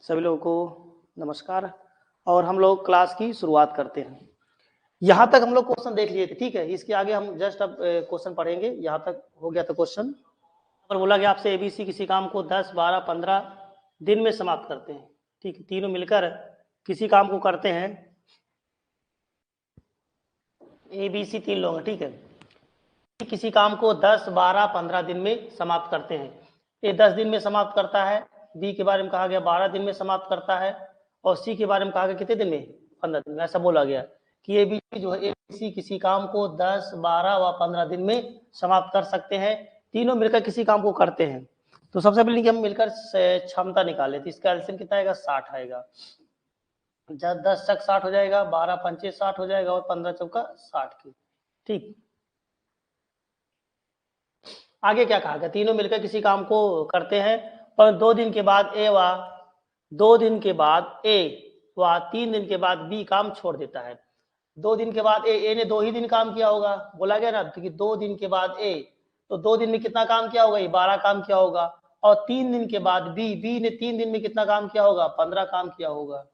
सभी लोगों को नमस्कार। और हम लोग क्लास की शुरुआत करते हैं। यहाँ तक हम लोग क्वेश्चन देख लिए थे, ठीक है। इसके आगे हम जस्ट अब क्वेश्चन पढ़ेंगे। यहाँ तक हो गया था क्वेश्चन। पर बोला गया आपसे एबीसी किसी काम को 10, 12, 15 दिन में समाप्त करते हैं, ठीक है। तीनों मिलकर किसी काम को करते हैं। एबीसी तीन लोग हैं, ठीक है। किसी काम को 10, 12, 15 दिन में समाप्त करते हैं। ए 10 दिन में समाप्त करता है, बी के बारे में कहा गया 12 दिन में समाप्त करता है, और सी के बारे में कहा गया कितने दिन में, 15 दिन में। ऐसा बोला गया कि ए बी जो है एबीसी किसी काम को 10, 12 व 15 दिन में समाप्त कर सकते हैं। तीनों मिलकर किसी काम को करते हैं। तो सबसे पहले हम मिलकर क्षमता निकाले, तो इसका एलसीएम कितना आएगा, 60 आएगा। 10 चक 60 हो जाएगा, 12 पंचे 60 हो जाएगा, और 15 चौका 60 की, ठीक। आगे क्या कहा गया, तीनों मिलकर किसी काम को करते हैं, पर 2 दिन के बाद ए व 2 दिन के बाद ए व 3 दिन के बाद बी काम छोड़ देता है। 2 दिन के बाद ए ने 2 ही दिन काम किया होगा, बोला गया ना, कि 2 दिन के बाद ए, तो 2 दिन में कितना काम किया होगा, 12 काम किया होगा। और 3 दिन के बाद बी ने 3 दिन में कितना काम किया होगा, 15 काम किया होगा,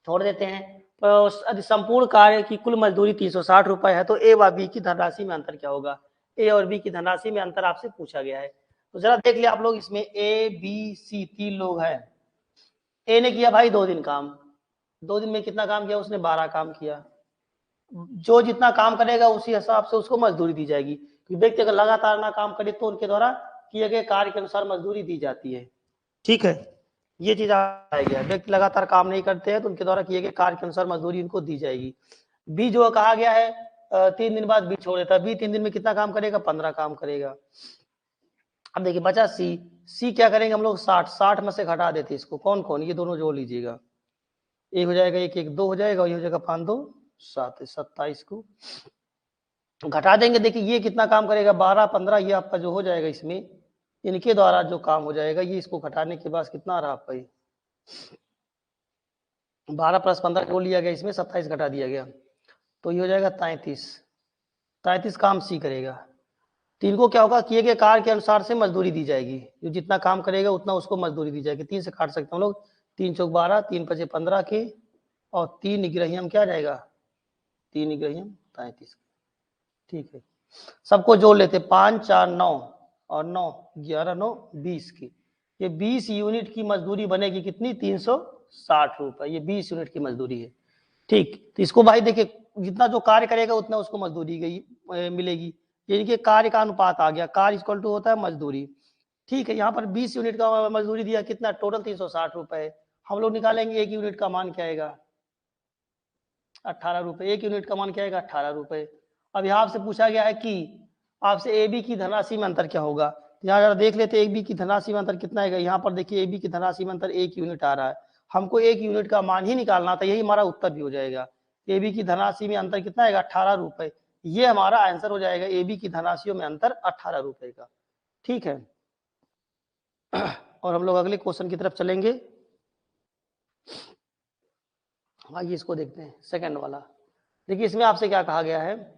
छोड़ देते हैं। तो संपूर्ण कार्य की कुल मजदूरी 360 रुपए है, तो ए व बी की धनराशि में अंतर क्या होगा। ए और बी की धनराशि में अंतर आपसे पूछा गया है। तो जरा देख लिया आप लोग, इसमें ए बी सी 3 लोग हैं। ए ने किया भाई 2 दिन काम, 2 दिन में कितना काम किया उसने, 12 काम किया। जो जितना काम करेगा उसी हिसाब से उसको मजदूरी दी जाएगी। व्यक्ति अगर लगातार ना काम करे तो उनके द्वारा किए गए कार्य के अनुसार मजदूरी दी जाती है, ठीक है। ये चीज आ गया, व्यक्ति लगातार काम नहीं करते हैं तो उनके द्वारा किए गए कार्य के अनुसार मजदूरी इनको दी जाएगी। बी जो कहा गया है 3 दिन बाद बी छोड़ देता है। बी 3 दिन में कितना काम करेगा, 15 काम करेगा। अब देखिए बचा सी क्या करेंगे हम लोग, 60 में से घटा देते इसको, कौन कौन, ये दोनों जोड़ लीजिएगा। एक हो जाएगा, एक 1 2 हो जाएगा, और ये हो जाएगा 5 2 7 27 को घटा देंगे। देखिए ये कितना काम करेगा, 12 15, ये आपका जो हो जाएगा इसमें इनके द्वारा जो काम हो जाएगा, ये इसको घटाने के बाद कितना रहा आपका, 12 + 15 को लिया गया, इसमें 27 घटा दिया गया, तो ये हो जाएगा 33 काम सी करेगा। तो इनको क्या होगा, किए गए कार्य के अनुसार से मजदूरी दी जाएगी, जो जितना काम करेगा उतना उसको मजदूरी दी जाएगी। 3 से काट सकते हैं हम लोग, 3 चौक 12, 3 पचे 15 के, और 3 ग्रहियम क्या जाएगा, 3 ग्रहियम 33, ठीक है। सबको जोड़ लेते, 5 4 9 और 9 11 9 20 की, ये 20 यूनिट की मजदूरी बनेगी कितनी, 360 रुपए, ये 20 यूनिट की मजदूरी है, ठीक। तो इसको भाई देखिए, जितना जो कार्य करेगा उतना उसको मजदूरी गई मिलेगी। यानी कि कार्य का अनुपात आ गया, कार्य इक्वल टू होता है मजदूरी, ठीक है। यहाँ पर 20 यूनिट का मजदूरी दिया, कितना टोटल 360 रुपए। हम लोग निकालेंगे 1 यूनिट का मान क्या आएगा, 18 रुपए। 1 यूनिट का मान क्या आएगा, 18 रुपए। अब यहाँ आपसे पूछा गया है कि आपसे ए बी की धनराशि में अंतर क्या होगा। यहाँ जरा देख लेते, ए बी की धनराशि में अंतर कितना आएगा। यहाँ पर देखिए ए बी की धनराशि में अंतर 1 यूनिट आ रहा है, हमको 1 यूनिट का मान ही निकालना था, यही हमारा उत्तर भी हो जाएगा। ए बी की धनराशि में अंतर कितना आएगा, 18 रुपए, ये हमारा आंसर हो जाएगा, ए बी की धनराशियों में अंतर 18 रुपए का, ठीक है। और हम लोग अगले क्वेश्चन की तरफ चलेंगे। आइए इसको देखते हैं, सेकंड वाला। देखिए इसमें आपसे क्या कहा गया है,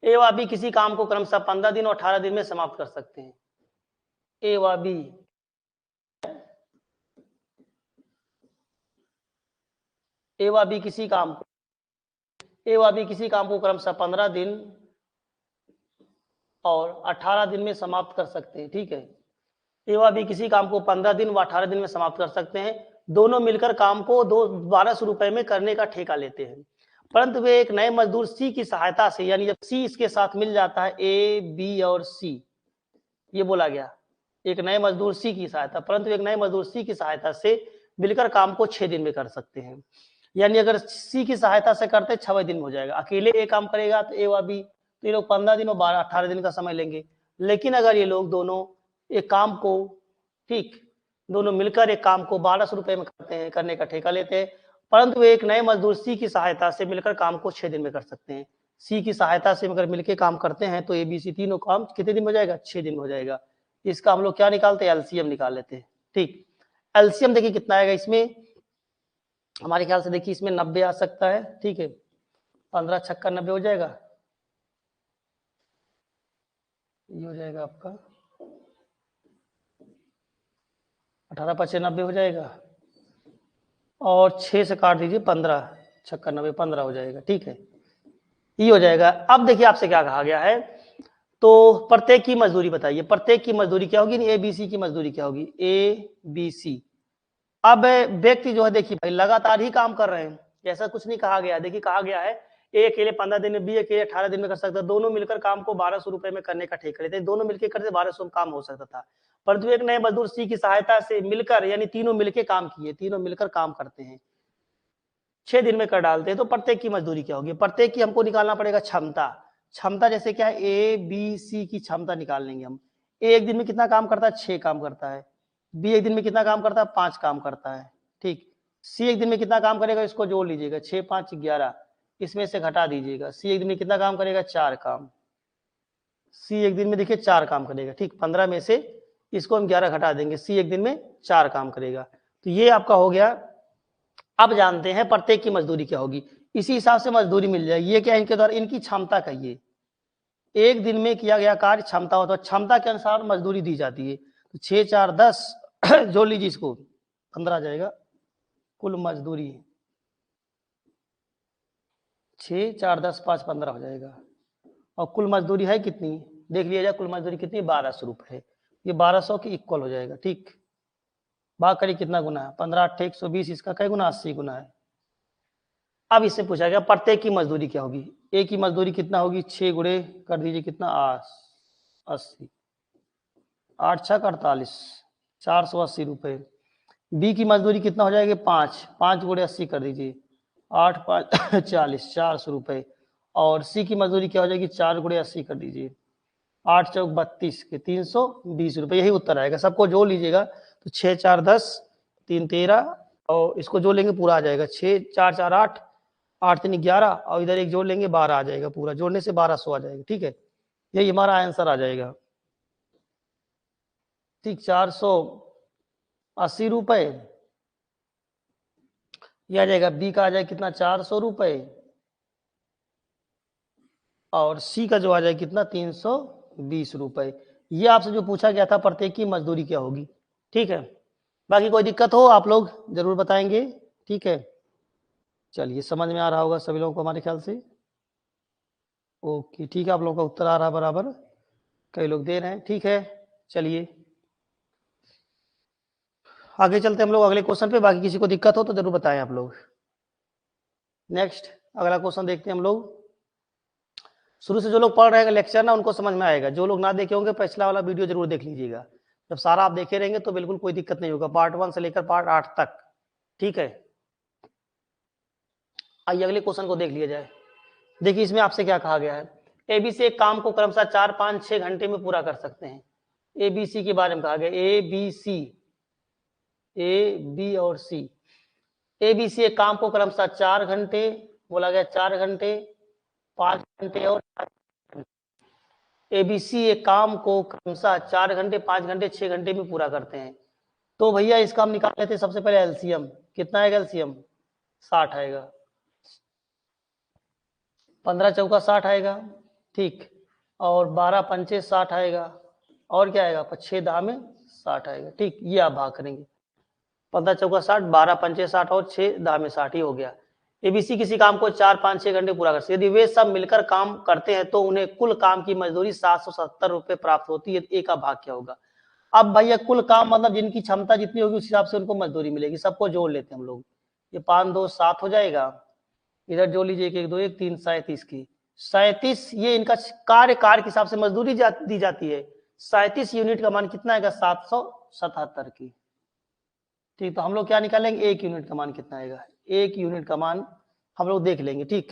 ए व बी किसी काम को क्रमशः 15 दिन और 18 दिन में समाप्त कर सकते हैं। ए व बी किसी काम को किसी काम को क्रमशः 15 दिन और 18 दिन में समाप्त कर सकते हैं, ठीक है। ए व बी किसी काम को 15 दिन व 18 दिन में समाप्त कर सकते हैं। दोनों मिलकर काम को 1200 रुपए में करने का ठेका लेते हैं, परंतु वे एक नए मजदूर सी की सहायता से, यानी जब सी इसके साथ मिल जाता है, ए बी और सी, ये बोला गया एक नए मजदूर सी की सहायता, परंतु एक नए मजदूर सी की सहायता से मिलकर काम को 6 दिन में कर सकते हैं। यानी अगर सी की सहायता से करते 6 दिन में हो जाएगा। अकेले एक काम करेगा तो ए व बी, तो ये लोग 15 दिन और 18 दिन का समय लेंगे। लेकिन अगर ये लोग दोनों एक काम को, ठीक, दोनों मिलकर एक काम को 1200 रुपए में करते हैं, करने का ठेका लेते हैं, परंतु वे एक नए मजदूर सी की सहायता से मिलकर काम को 6 दिन में कर सकते हैं। सी की सहायता से अगर मिलकर काम करते हैं तो ए बी सी तीनों काम कितने दिन में हो जाएगा, 6 दिन में हो जाएगा। इसका हम लोग क्या निकालते हैं, एलसीएम निकाल लेते हैं, ठीक। एलसीएम देखिए कितना आएगा इसमें, हमारे ख्याल से देखिए इसमें 90 आ सकता है, ठीक है। 15 छक्का 90 हो जाएगा, ये हो जाएगा आपका 18 पचे 90 हो जाएगा, और 6 से काट दीजिए 15, 6 90 15 हो जाएगा। ठीक है, ये हो जाएगा। अब देखिए आपसे क्या कहा गया है, तो प्रत्येक की मजदूरी बताइए। प्रत्येक की मजदूरी क्या होगी, ए बी सी की मजदूरी क्या होगी, ए बी सी। अब व्यक्ति जो है देखिए भाई लगातार ही काम कर रहे हैं, ऐसा कुछ नहीं कहा गया। देखिए कहा गया है ए अकेले 15 दिन में, बी अकेले 18 दिन में कर सकता है, दोनों मिलकर काम को 1200 रुपए में करने का ठेका लेते हैं, दोनों मिलकर करते 1200 में काम हो सकता था। परंतु एक नए मजदूर सी की सहायता से मिलकर, यानी तीनों मिलकर काम किए, तीनों मिलकर काम करते हैं, 6 दिन में कर डालते हैं, तो प्रत्येक की मजदूरी क्या होगी। प्रत्येक की हमको निकालना पड़ेगा क्षमता। क्षमता जैसे क्या है, ए बी सी की क्षमता निकाल लेंगे हम। ए एक दिन में कितना काम करता है, 6 काम करता है। बी एक दिन में कितना काम करता है, 5 काम करता है। ठीक, सी एक दिन में कितना काम करेगा, इसको जोड़ लीजिएगा, 6 5 11, इसमें से घटा दीजिएगा। सी एक दिन में कितना काम करेगा, 4 काम। सी एक दिन में देखिए 4 काम करेगा। ठीक, 15 में से इसको हम 11 घटा देंगे, सी एक दिन में 4 काम करेगा। तो ये आपका हो गया। अब जानते हैं प्रत्येक की मजदूरी क्या होगी, इसी हिसाब से मजदूरी मिल जाएगी। ये क्या है, इनके द्वारा इनकी क्षमता कहिए, एक दिन में किया गया कार्य क्षमता हो, तो क्षमता के अनुसार मजदूरी दी जाती है। तो 6 4 10 जोड़ लीजिए, इसको 15 आ जाएगा कुल मजदूरी। 6 4 10 5 15 हो जाएगा। और कुल मजदूरी है कितनी, देख लिया जाए, कुल मजदूरी कितनी, 1200 रुपए। ये 1200 के इक्वल हो जाएगा। ठीक, भाग करिए कितना गुना है, 15 8 120, इसका कई गुना, 80 गुना है। अब इससे पूछा गया प्रत्येक की मजदूरी क्या होगी। ए की मजदूरी कितना होगी, 6 गुणे कर दीजिए कितना, 80, 8 6 48, 480 रुपए। बी की मजदूरी कितना हो जाएगी, 5 5 गुणे 80 कर दीजिए, 8 5 40, 400 रुपए। और सी की मजदूरी क्या हो जाएगी, 4 गुणे 80 कर दीजिए, 8 चौक 32 के 320 रुपए। यही उत्तर आएगा, सबको जोड़ लीजिएगा। तो 6 4 10 3 13, और इसको जोड़ लेंगे पूरा आ जाएगा, 6 4 4 8, 8 3 11, और इधर एक जोड़ लेंगे 12 आ जाएगा, पूरा जोड़ने से 1200 आ जाएगा। ठीक है, यही हमारा आंसर आ जाएगा। ठीक, 480 रुपए यह आ जाएगा। बी का आ जाएगा कितना, 400 रुपए, और सी का जो आ जाएगा कितना, 320 रुपए। ये आपसे जो पूछा गया था प्रत्येक की मजदूरी क्या होगी। ठीक है, बाकी कोई दिक्कत हो आप लोग जरूर बताएंगे। ठीक है, चलिए समझ में आ रहा होगा सभी लोगों को हमारे ख्याल से। ओके, ठीक है, आप लोगों का उत्तर आ रहा है बराबर, कई लोग दे रहे हैं। ठीक है, चलिए आगे चलते हम लोग अगले क्वेश्चन पे। बाकी किसी को दिक्कत हो तो जरूर बताएं आप लोग। नेक्स्ट अगला क्वेश्चन देखते हैं हम लोग। शुरू से जो लोग पढ़ रहे हैं लेक्चर ना, उनको समझ में आएगा। जो लोग ना देखे होंगे पिछला वाला वीडियो जरूर देख लीजिएगा। जब सारा आप देखे रहेंगे तो बिल्कुल कोई दिक्कत नहीं होगा, पार्ट 1 से लेकर पार्ट 8 तक। ठीक है, आइए अगले क्वेश्चन को देख लिया जाए। देखिए इसमें आपसे क्या कहा गया है, एबीसी एक काम को क्रमशः 4 5 6 घंटे में पूरा कर सकते हैं। एबीसी के बारे में कहा गया, A B C, A B और सी। एबीसी एक काम को क्रमशः 4 घंटे, बोला गया 4 घंटे, 5 घंटे और एबीसी एक काम को क्रमशः 4 घंटे, 5 घंटे, 6 घंटे में पूरा करते हैं। तो भैया इसका हम निकाल लेते हैं सबसे पहले एलसीएम। कितना आएगा एलसीएम, 60 आएगा, 15 चौका 60 आएगा। ठीक, और 12 पंचे 60 आएगा, और क्या आएगा, 6 दाह में 60 आएगा। ठीक, ये आप भाग करेंगे, 15 चौका 60, 12 पंचे 60 और 6 दाह में 60 ही हो गया। एबीसी किसी काम को 4 5 6 घंटे पूरा करते हैं। यदि वे सब मिलकर काम करते हैं तो उन्हें कुल काम की मजदूरी 770 रुपए प्राप्त होती है। ए का भाग क्या होगा। अब भैया कुल काम मतलब जिनकी क्षमता जितनी होगी उस हिसाब से उनको मजदूरी मिलेगी। सबको जोड़ लेते हैं हम लोग, ये 5 2 7 हो जाएगा, इधर जोड़ लीजिए 1 1 2 1 3 37 की 37। ये इनका कार्य के हिसाब से मजदूरी दी जाती है। 37 यूनिट का मान कितना आएगा, 777 की। ठीक, तो हम लोग क्या निकालेंगे, 1 यूनिट का मान कितना आएगा, 1 यूनिट का मान हम लोग देख लेंगे। ठीक,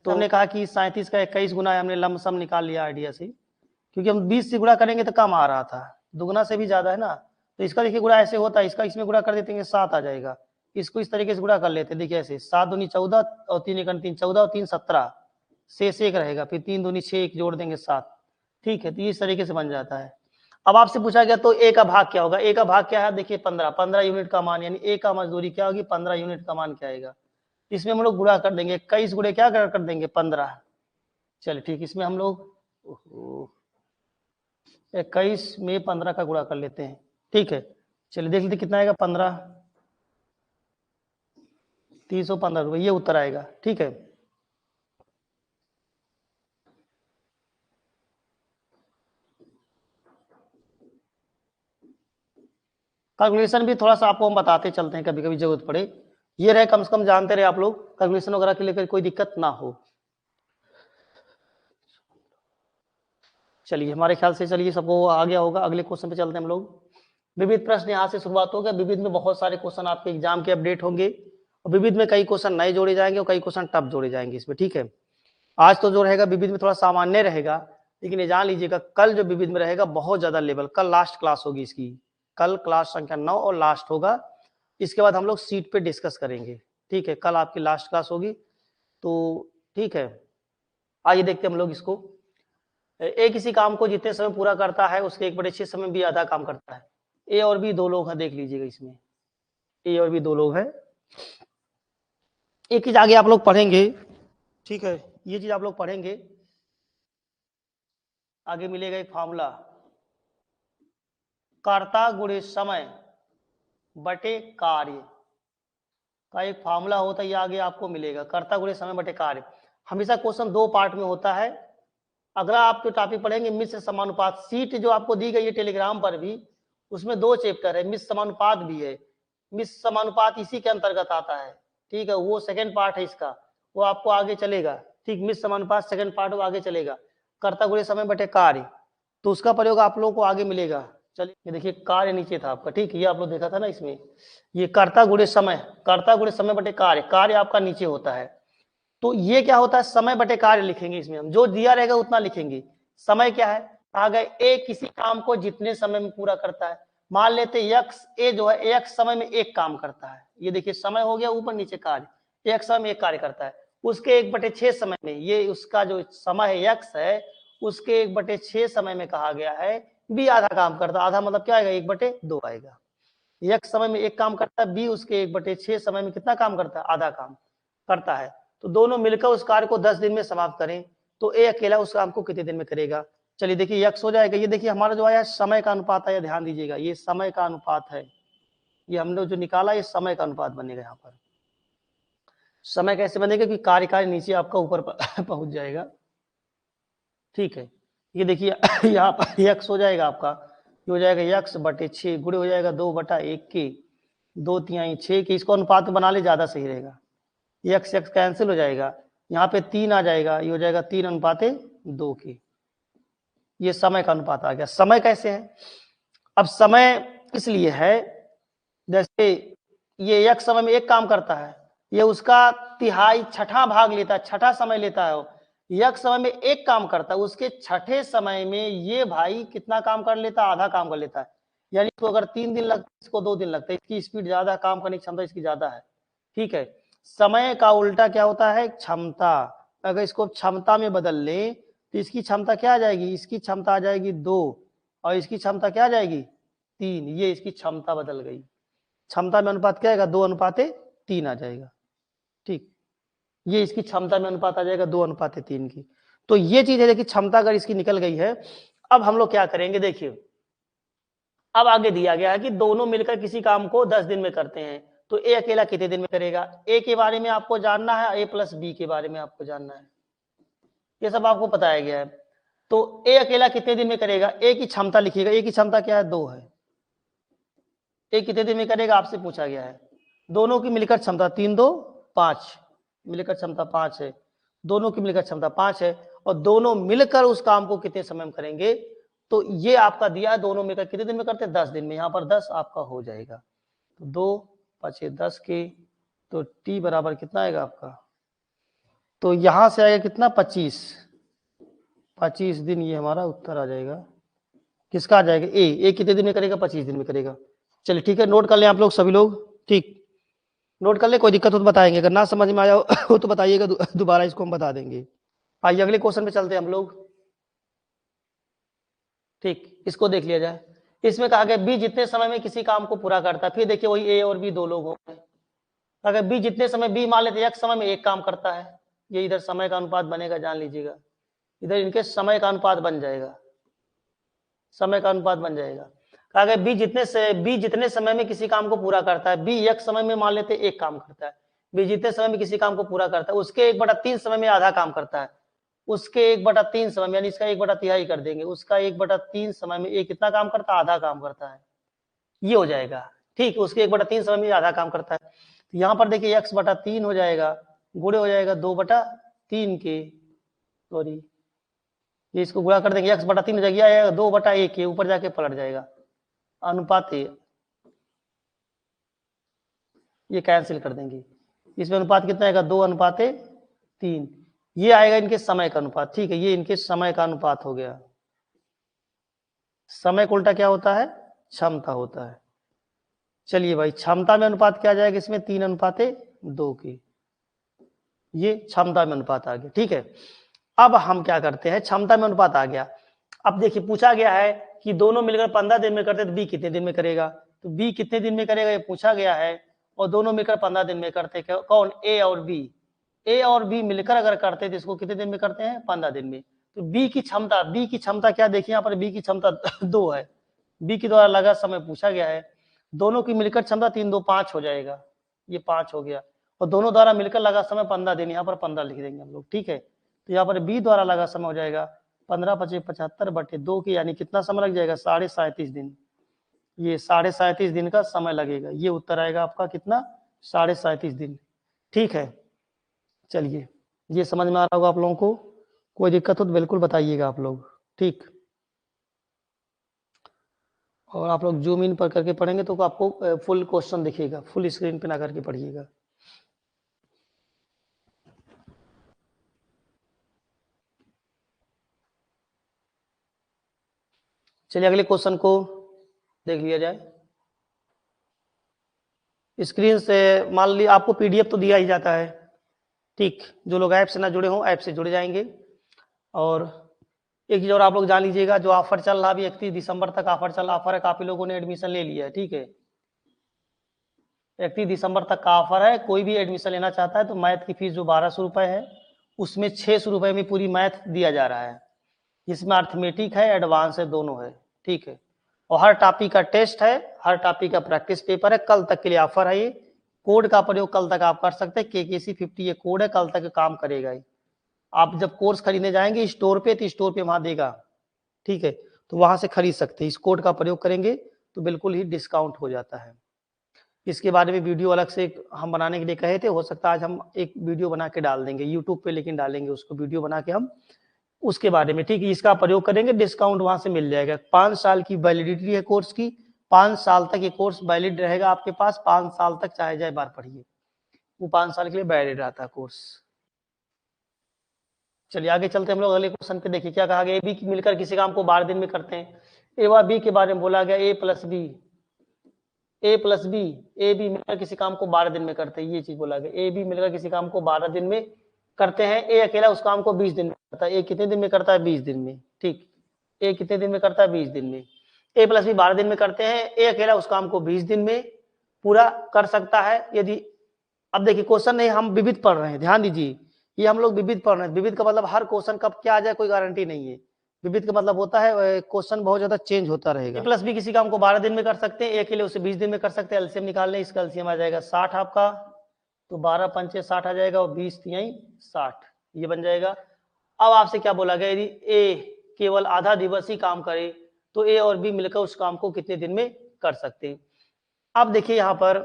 तो हमने कहा कि 37 का 21 गुना है, हमने लमसम निकाल लिया आइडिया से, क्योंकि हम 20 से गुणा करेंगे तो कम आ रहा था, दुगुना से भी ज्यादा है ना। तो इसका देखिए गुणा ऐसे होता है, इसका इसमें गुणा कर देते हैं 7 आ जाएगा। इसको इस तरीके से गुणा कर लेते हैं, देखिए ऐसे 7 दूनी 14 और 3 1 3 14 और 3 17 शेष 1 रहेगा, फिर 3 दूनी 6 1 जोड़ देंगे 7। ठीक है, तो इस तरीके से बन जाता है। अब आपसे पूछा गया तो ए का भाग क्या होगा। ए का भाग क्या है, देखिए 15 यूनिट का मान, यानी ए का मजदूरी क्या होगी, 15 यूनिट का मान क्या आएगा। इसमें हम लोग गुणा कर देंगे, 21 गुणे क्या कर देंगे 15। चलिए ठीक, इसमें हम लोग 21 में 15 का गुणा कर लेते हैं। ठीक है, चलिए देख लेते कितना आएगा, 15, 315 रुपये, ये उत्तर आएगा। ठीक है, कैलकुलेशन भी थोड़ा सा आपको हम बताते चलते हैं, कभी कभी जरूरत पड़े। ये रहे, कम से कम जानते रहे आप लोग, कैलकुलेशन वगैरह के लिए कोई दिक्कत ना हो। चलिए हमारे ख्याल से, चलिए सबको आ गया होगा। अगले क्वेश्चन पे चलते हैं हम लोग। विविध प्रश्न यहाँ से शुरुआत होगा। विविध में बहुत सारे क्वेश्चन आपके एग्जाम के अपडेट होंगे, और विविध में कई क्वेश्चन नए जोड़े जाएंगे और कई क्वेश्चन टफ जोड़े जाएंगे इसमें। ठीक है, आज तो जो रहेगा विविध में थोड़ा सामान्य रहेगा, लेकिन ये जान लीजिएगा कल जो विविध में रहेगा बहुत ज्यादा लेवल, कल लास्ट क्लास होगी इसकी, कल क्लास संख्या 9 और लास्ट होगा। इसके बाद हम लोग सीट पे डिस्कस करेंगे। ठीक है, कल आपकी लास्ट क्लास होगी। तो ठीक है, आइए देखते हैं हम लोग इसको। ए किसी काम को जितने समय पूरा करता है उसके 1/6 समय बी आधा काम करता है। ए और बी दो लोग हैं, देख लीजिएगा इसमें, ए और बी दो लोग हैं। एक चीज आगे आप लोग पढ़ेंगे, ठीक है, ये चीज आप लोग पढ़ेंगे, आगे मिलेगा एक फॉर्मूला, कर्ता गुणे समय बटे कार्य का एक फॉर्मूला होता है, ये आगे आपको मिलेगा, कर्ता गुणे समय बटे कार्य। हमेशा क्वेश्चन दो पार्ट में होता है। अगला आप जो टॉपिक पढ़ेंगे मिश्र समानुपात, सीट जो आपको दी गई है टेलीग्राम पर भी, उसमें 2 चैप्टर है, मिश्र समानुपात भी है। मिश्र समानुपात इसी के अंतर्गत आता है। ठीक है, वो सेकंड पार्ट है इसका, वो आपको आगे चलेगा। ठीक, मिश्र समानुपात सेकंड पार्ट वो आगे चलेगा। कर्ता गुणे समय बटे कार्य, तो उसका प्रयोग आप लोगों को आगे मिलेगा। चलिए ये देखिए, कार्य नीचे था आपका, ठीक है, ये आप लोग देखा था ना इसमें, ये कर्ता गुणे समय, कर्ता गुणे समय बटे कार्य, कार्य आपका नीचे होता है। तो ये क्या होता है, समय बटे कार्य लिखेंगे इसमें हम, जो दिया रहेगा उतना लिखेंगे। समय क्या है, कहा गया ए किसी काम को जितने समय में पूरा करता है। मान लेते यक्स, ए जो है एक समय में एक काम करता है, ये देखिए समय हो गया ऊपर नीचे कार्य, एक समय में एक कार्य करता है। उसके 1/6 समय में, ये उसका जो समय है यक्स है, उसके 1/6 समय में कहा गया है बी आधा काम करता है। आधा मतलब क्या आएगा, 1/2 आएगा। यक्स समय में एक काम करता है, बी उसके 1/6 समय में कितना काम करता है, आधा काम करता है। तो दोनों मिलकर उस कार्य को 10 दिन में समाप्त करें, तो ए अकेला उस काम को कितने दिन में करेगा। चलिए देखिए यक्स हो जाएगा, ये देखिए हमारा जो आया समय का अनुपात है, ध्यान दीजिएगा ये समय का अनुपात है, ये हम लोग जो निकाला ये समय का अनुपात बनेगा। यहाँ पर समय कैसे बनेगा कि कार्य नीचे आपका ऊपर पहुंच जाएगा। ठीक है, ये देखिए यहाँ पर यक्स हो जाएगा आपका, ये हो जाएगा यक्स बटे 6 गुणे हो जाएगा 2/1 के 2/3 के, इसको अनुपात में बना ले ज्यादा सही रहेगा। यक्स यक्स कैंसिल हो जाएगा, यहाँ पे 3 आ जाएगा, ये हो जाएगा 3/2 के। ये समय का अनुपात आ गया। समय कैसे है, अब समय इसलिए है जैसे ये एक समय में एक काम करता है, ये उसका तिहाई छठा भाग लेता है, छठा समय लेता है। एक समय में एक काम करता है, उसके छठे समय में ये भाई कितना काम कर लेता है, आधा काम कर लेता है। यानी इसको अगर 3 दिन लगता है, इसको 2 दिन लगता है, इसकी स्पीड ज्यादा, काम करने की क्षमता इसकी ज्यादा है। ठीक है, समय का उल्टा क्या होता है, क्षमता। अगर इसको क्षमता में बदल ले तो इसकी क्षमता क्या आ जाएगी, इसकी क्षमता आ जाएगी 2 और इसकी क्षमता क्या आ जाएगी 3। ये इसकी क्षमता बदल गई, क्षमता में अनुपात क्या आएगा, 2/3 आ जाएगा। ठीक, ये इसकी क्षमता में अनुपात आ जाएगा 2/3 की। तो ये चीज है, देखिए क्षमता अगर इसकी निकल गई है। अब हम लोग क्या करेंगे, देखिए अब आगे दिया गया है कि दोनों मिलकर किसी काम को 10 दिन में करते हैं, तो ए अकेला कितने दिन में करेगा। ए के बारे में आपको जानना है, ए प्लस बी के बारे में आपको जानना है, ये सब आपको बताया गया है। तो ए अकेला कितने दिन में करेगा, ए की क्षमता लिखिएगा, ए की क्षमता क्या है 2 है। ए कितने दिन में करेगा आपसे पूछा गया है, दोनों की मिलकर क्षमता 3 2 5, मिलकर क्षमता 5 है, दोनों की मिलकर क्षमता 5 है, और दोनों मिलकर उस काम को कितने समय में करेंगे। तो ये आपका दिया है, दोनों मिलकर कितने दिन में करते हैं, 10 दिन में। यहाँ पर 10 आपका हो जाएगा, तो 2 5 10 के, तो टी बराबर कितना आएगा आपका, तो यहां से आएगा कितना 25 दिन, ये हमारा उत्तर आ जाएगा। किसका आ जाएगा, ए कितने दिन में करेगा, 25 दिन में करेगा। चलिए ठीक है, नोट कर लें आप लोग सभी लोग, ठीक नोट कर ले, कोई दिक्कत हो तो बताएंगे, अगर ना समझ में आया हो तो बताइएगा, दोबारा इसको हम बता देंगे। आइए अगले क्वेश्चन पे चलते हैं हम लोग। ठीक, इसको देख लिया जाए। इसमें कहा गया बी जितने समय में किसी काम को पूरा करता है, फिर देखिए वही ए और बी दो लोग हो गए। अगर बी जितने समय, बी मान लेते एक समय में एक काम करता है, ये इधर समय का अनुपात बनेगा, जान लीजिएगा इधर इनके समय का अनुपात बन जाएगा, समय का अनुपात बन जाएगा। कहा गया बी जितने समय में किसी काम को पूरा करता है, बी एक समय में मान लेते एक काम करता है, बी जितने समय में किसी काम को पूरा करता है उसके 1/3 समय में आधा काम करता है, उसके 1/3 समय में, यानी इसका 1/3 कर देंगे, उसका 1/3 समय में एक कितना काम करता है, आधा काम करता है, ये हो जाएगा। ठीक, उसके 1/3 समय में आधा काम करता है। तो यहाँ पर देखिए x/3 हो जाएगा, गुणे हो जाएगा 2/3 के, सॉरी ये इसको गुणा कर देंगे, x/3 हो जाएगा, आएगा 2/1 के, ऊपर जाके पलट जाएगा, अनुपात ये कैंसिल कर देंगे, इसमें अनुपात कितना आएगा, 2:3, ये आएगा इनके समय का अनुपात। ठीक है, ये इनके समय का अनुपात हो गया। समय को उल्टा क्या होता है, क्षमता होता है। चलिए भाई, क्षमता में अनुपात क्या आ जाएगा इसमें, 3:2 की, ये क्षमता में अनुपात आ गया। ठीक है, अब हम क्या करते हैं, क्षमता में अनुपात आ गया। अब देखिए पूछा गया है कि दोनों मिलकर 15 दिन में करते तो बी कितने दिन में करेगा, तो बी कितने दिन में करेगा ये पूछा गया है, और दोनों मिलकर 15 दिन में करते, कौन, ए और बी। ए और बी मिलकर अगर करते तो इसको कितने दिन में करते हैं, 15 दिन में। तो बी की क्षमता क्या देखिए यहाँ पर, बी की क्षमता 2 है, बी के द्वारा लगा समय पूछा गया है, दोनों की मिलकर क्षमता 3 2 5 हो जाएगा, ये 5 हो गया, और दोनों द्वारा मिलकर लगा समय 15 दिन, यहाँ पर 15 लिख देंगे हम लोग। ठीक है, तो यहाँ पर बी द्वारा लगा समय हो जाएगा 15×5=75/2 की, यानी कितना समय लग जाएगा, 37.5 दिन, ये 37.5 दिन का समय लगेगा, ये उत्तर आएगा आपका कितना, 37.5 दिन। ठीक है, चलिए ये समझ में आ रहा होगा आप लोगों को, कोई दिक्कत हो तो बिल्कुल बताइएगा आप लोग। ठीक, और आप लोग जूम इन पर करके पढ़ेंगे तो आपको फुल क्वेश्चन दिखेगा, फुल स्क्रीन पे ना करके पढ़िएगा। चलिए अगले क्वेश्चन को देख लिया जाए। स्क्रीन से मान ली आपको पीडीएफ तो दिया ही जाता है। ठीक, जो लोग ऐप से ना जुड़े हों ऐप से जुड़ जाएंगे। और एक चीज और आप लोग जान लीजिएगा, जो ऑफर चल रहा है 31 दिसंबर तक ऑफर है, काफी लोगों ने एडमिशन ले लिया है। ठीक है, 31 दिसंबर तक का ऑफर है, कोई भी एडमिशन लेना चाहता है तो मैथ की फीस जो 1200 रुपए है उसमें 600 रुपए में पूरी मैथ दिया जा रहा है, जिसमें अर्थमेटिक है, एडवांस है, दोनों है। ठीक है, और हर टॉपिक का टेस्ट है, हर टॉपिक का प्रैक्टिस पेपर है, कल तक के लिए ऑफर है। ये कोड का प्रयोग कल तक आप कर सकते हैं, KKC50 ये कोड है, कल तक काम करेगा ये। आप जब कोर्स खरीदने जाएंगे स्टोर पे तो स्टोर पे वहां देगा, ठीक है, तो वहां से खरीद सकते हैं, इस कोड का प्रयोग करेंगे तो बिल्कुल ही डिस्काउंट हो जाता है। इसके बारे में वीडियो अलग से हम बनाने के लिए कहे थे, हो सकता है आज हम एक वीडियो बना के डाल देंगे यूट्यूब पे, लेकिन डालेंगे उसको वीडियो बना के हम उसके बारे में। ठीक है, इसका प्रयोग करेंगे, डिस्काउंट वहां से मिल जाएगा। 5 साल की वैलिडिटी है कोर्स की, 5 साल तक ये कोर्स वैलिड रहेगा आपके पास, 5 साल तक चाहे जाए बार पढ़िए, वो 5 साल के लिए वैलिड रहता है कोर्स। चलिए आगे चलते हम लोग अगले क्वेश्चन पे। देखिए क्या कहा गया, ए बी मिलकर किसी काम को 12 दिन में करते हैं। ए व बी के बारे में बोला गया, ए प्लस बी ए बी मिलकर किसी काम को 12 दिन में करते हैं, ये चीज बोला गया। ए बी मिलकर किसी काम को 12 दिन में करते हैं, ए अकेला उस काम को 20 दिन में करता है। ए कितने दिन में करता है, 20 दिन में। ठीक, ए कितने दिन में करता है, 20 दिन में। ए प्लस बी 12 दिन में करते हैं, ए अकेला उस काम को 20 दिन में पूरा कर सकता है यदि। अब देखिए क्वेश्चन नहीं, हम विविध पढ़ रहे हैं, ध्यान दीजिए, ये हम लोग विविध पढ़ रहे हैं। विविध का मतलब हर क्वेश्चन कब क्या आ जाए कोई गारंटी नहीं है। विविध का मतलब होता है क्वेश्चन बहुत ज्यादा चेंज होता रहेगा। प्लस बी किसी काम को 12 दिन में कर सकते हैं, ए के लिए उसे 20 दिन में कर सकते हैं। एलसीएम निकाल लें, इसका एलसीएम आ जाएगा 60 आपका, तो 12 पंचे 60 आ जाएगा, और 20 तिहाई 60, ये बन जाएगा। अब आपसे क्या बोला गया, यदि ए केवल आधा दिवस ही काम करे तो ए और बी मिलकर उस काम को कितने दिन में कर सकते हैं। अब देखिए यहाँ पर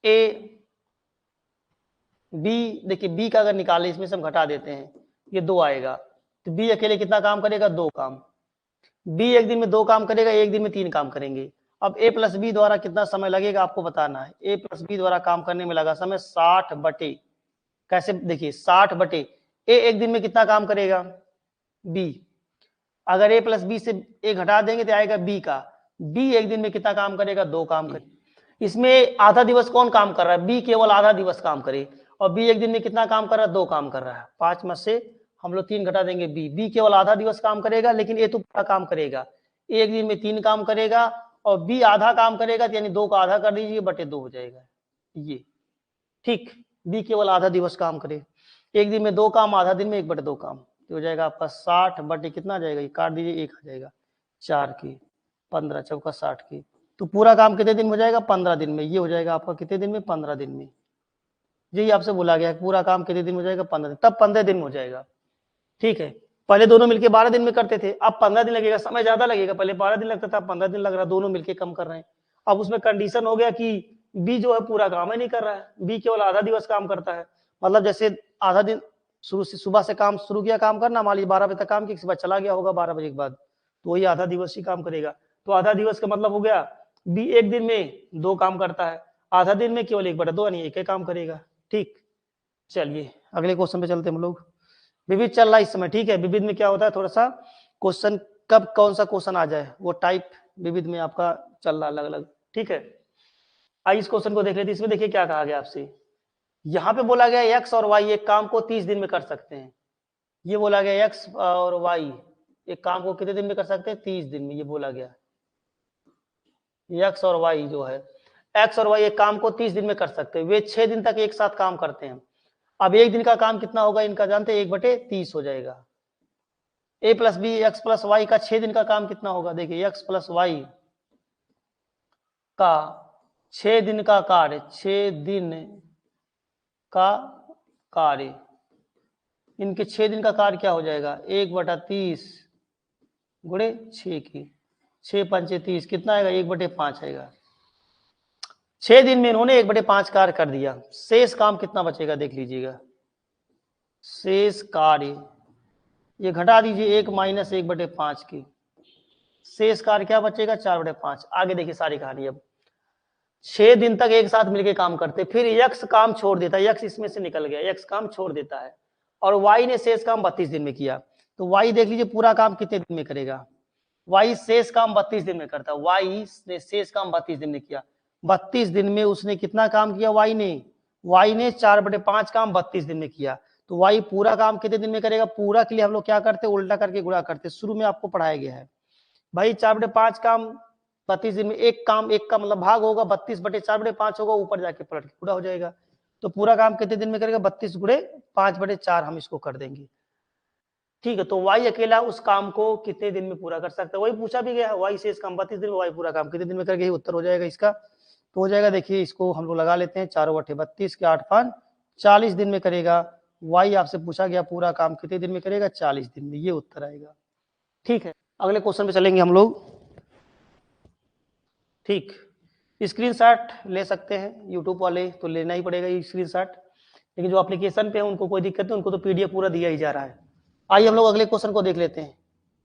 ए बी, देखिए बी का अगर निकाले, इसमें से हम घटा देते हैं, ये 2 आएगा, तो बी अकेले कितना काम करेगा, 2 काम। बी एक दिन में 2 काम करेगा, एक दिन में 3 काम करेंगे। अब ए प्लस बी द्वारा कितना समय लगेगा आपको बताना है। ए प्लस बी द्वारा काम करने में लगा समय 60 बटे, कैसे देखिए 60 बटे, ए एक दिन में कितना काम करेगा, बी। अगर ए प्लस बी से ए घटा देंगे तो आएगा बी का, बी एक दिन में कितना काम करेगा, 2 काम करेगा। इसमें आधा दिवस कौन काम कर रहा है, बी केवल आधा दिवस काम करे, और बी एक दिन में कितना काम कर रहा है, 2 काम कर रहा है। 5 में से हम लोग 3 घटा देंगे, बी केवल आधा दिवस काम करेगा, लेकिन ए तो पूरा काम करेगा, एक दिन में 3 काम करेगा, और बी आधा काम करेगा, यानी 2 का आधा कर दीजिए, बटे 2 हो जाएगा ये। ठीक, बी केवल आधा दिवस काम करे, एक दिन में 2 काम, आधा दिन में 1/2 काम, तो हो जाएगा आपका 60 बटे कितना आ जाएगा, ये काट दीजिए, 1 आ जाएगा 4 की 15 चौका 60 की। तो पूरा काम कितने दिन में हो जाएगा? 15 दिन में। ये हो जाएगा आपका कितने दिन में? 15 दिन में। यही आपसे बोला गया है पूरा काम कितने दिन में हो जाएगा? 15 दिन। तब 15 दिन में हो जाएगा। ठीक है, पहले दोनों मिलके 12 दिन में करते थे, अब 15 दिन लगेगा, समय ज्यादा लगेगा। पहले 12 दिन लगता था, 15 दिन लग रहा, दोनों मिलके कम कर रहे हैं। अब उसमें कंडीशन हो गया कि बी जो है पूरा काम ही नहीं कर रहा है, बी केवल आधा दिवस काम करता है। मतलब जैसे आधा दिन शुरू से, सुबह से काम शुरू किया काम करना, मान लीजिए 12 बजे तक काम किया, सुबह चला गया होगा 12 बजे के बाद, तो वही आधा दिवस ही काम करेगा। तो आधा दिवस का मतलब हो गया बी एक दिन में 2 काम करता है, आधा दिन में केवल 1/2 यानी 1 ही काम करेगा। ठीक, चलिए अगले क्वेश्चन पे चलते हैं हम लोग। विविध चल रहा है इस समय। ठीक है, विविध में क्या होता है, थोड़ा सा क्वेश्चन कब कौन सा क्वेश्चन आ जाए वो टाइप विविध में आपका चल रहा अलग अलग। ठीक है, आइए इस क्वेश्चन को देख लेते हैं। इसमें देखिए क्या कहा गया आपसे, यहाँ पे बोला गया एक्स और वाई एक काम को 30 दिन में कर सकते हैं। ये बोला गया एक्स और वाई एक काम को कितने दिन में कर सकते हैं? 30 दिन में। ये बोला गया एक्स और वाई जो है, एक्स और वाई एक काम को 30 दिन में कर सकते हैं, वे 6 दिन तक एक साथ काम करते हैं। अब एक दिन का काम कितना होगा इनका जानते हैं? 1/30 हो जाएगा। A plus B X plus Y का 6 दिन का काम कितना होगा? देखिए एक्स प्लस वाई का 6 दिन का कार्य, 6 दिन का कार्य, इनके 6 दिन का कार्य क्या हो जाएगा? 1/30 गुणे 6 की, 6 पंचे 30 कितना आएगा? 1/5 आएगा। 6 दिन में इन्होंने 1/5 कार्य कर दिया, शेष काम कितना बचेगा देख लीजिएगा। शेष कार्य ये घटा दीजिए 1 माइनस 1/5 की, शेष कार्य क्या बचेगा? 4/5। आगे देखिए सारी कहानी। अब 6 दिन तक एक साथ मिलकर काम करते, फिर यक्स काम छोड़ देता है, यक्स इसमें से निकल गया, यक्स काम छोड़ देता है और वाई ने शेष काम 32 दिन में किया। तो वाई देख लीजिए पूरा काम कितने दिन में करेगा? वाई शेष काम 32 दिन में करता है। वाई ने शेष काम 32 दिन में किया। 32 दिन में उसने कितना काम किया? वाई ने 4/5 काम 32 दिन में किया। तो वाई पूरा काम कितने दिन में करेगा? पूरा के लिए हम लोग क्या करते? उल्टा करके गुणा करते। शुरू में आपको पढ़ाया गया है भाई 4/5 काम 32 दिन में, एक काम एक का मतलब भाग होगा, 32/4/5 होगा, ऊपर जाके पलट के पूरा हो जाएगा। तो पूरा काम कितने दिन में करेगा? 32 गुणे 5/4 हम इसको कर देंगे। ठीक है, तो वाई अकेला उस काम को कितने दिन में पूरा कर सकता है? वही पूछा भी गया है, वाई शेष काम 32 दिन में, वाई पूरा काम कितने दिन में करके, उत्तर हो जाएगा इसका। तो हो जाएगा, देखिए इसको हम लोग लगा लेते हैं, 4/32 के 8 5 40 दिन में करेगा। वाई आपसे पूछा गया पूरा काम कितने दिन में करेगा? 40 दिन में। ये उत्तर आएगा। ठीक है, अगले क्वेश्चन पे चलेंगे हम लोग। ठीक, स्क्रीनशॉट ले सकते हैं यूट्यूब वाले, तो लेना ही पड़ेगा ये स्क्रीनशॉट, लेकिन जो एप्लीकेशन पे है उनको कोई दिक्कत नहीं, उनको तो पीडीएफ पूरा दिया ही जा रहा है। आइए हम लोग अगले क्वेश्चन को देख लेते हैं।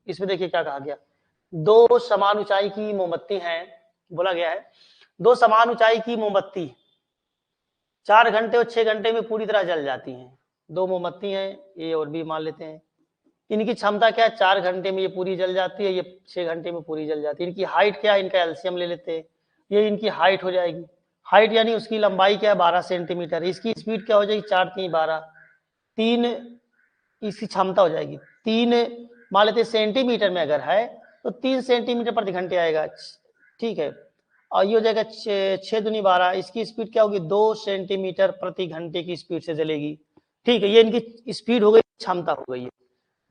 इसमें देखिए क्या कहा गया, 2 समान ऊंचाई की मोमबत्ती हैं, बोला गया है 2 समान ऊंचाई की मोमबत्ती 4 घंटे और 6 घंटे में पूरी तरह जल जाती हैं। 2 मोमबत्ती हैं, ए और बी मान लेते हैं। इनकी क्षमता क्या है? 4 घंटे में ये पूरी जल जाती है, ये 6 घंटे में पूरी जल जाती है। इनकी हाइट क्या है? इनका एलसीएम ले लेते हैं, ये इनकी हाइट हो जाएगी। हाइट यानी उसकी लंबाई क्या है? 12 सेंटीमीटर। इसकी स्पीड क्या हो जाएगी? 4 3 12, 3 इसकी क्षमता हो जाएगी 3 मान लेते सेंटीमीटर में अगर है तो 3 सेंटीमीटर प्रति घंटे आएगा। ठीक है, और ये हो जाएगा 6 दूनी 12, इसकी स्पीड क्या होगी? 2 सेंटीमीटर प्रति घंटे की स्पीड से जलेगी। ठीक है, ये इनकी स्पीड हो गई, क्षमता हो गई है।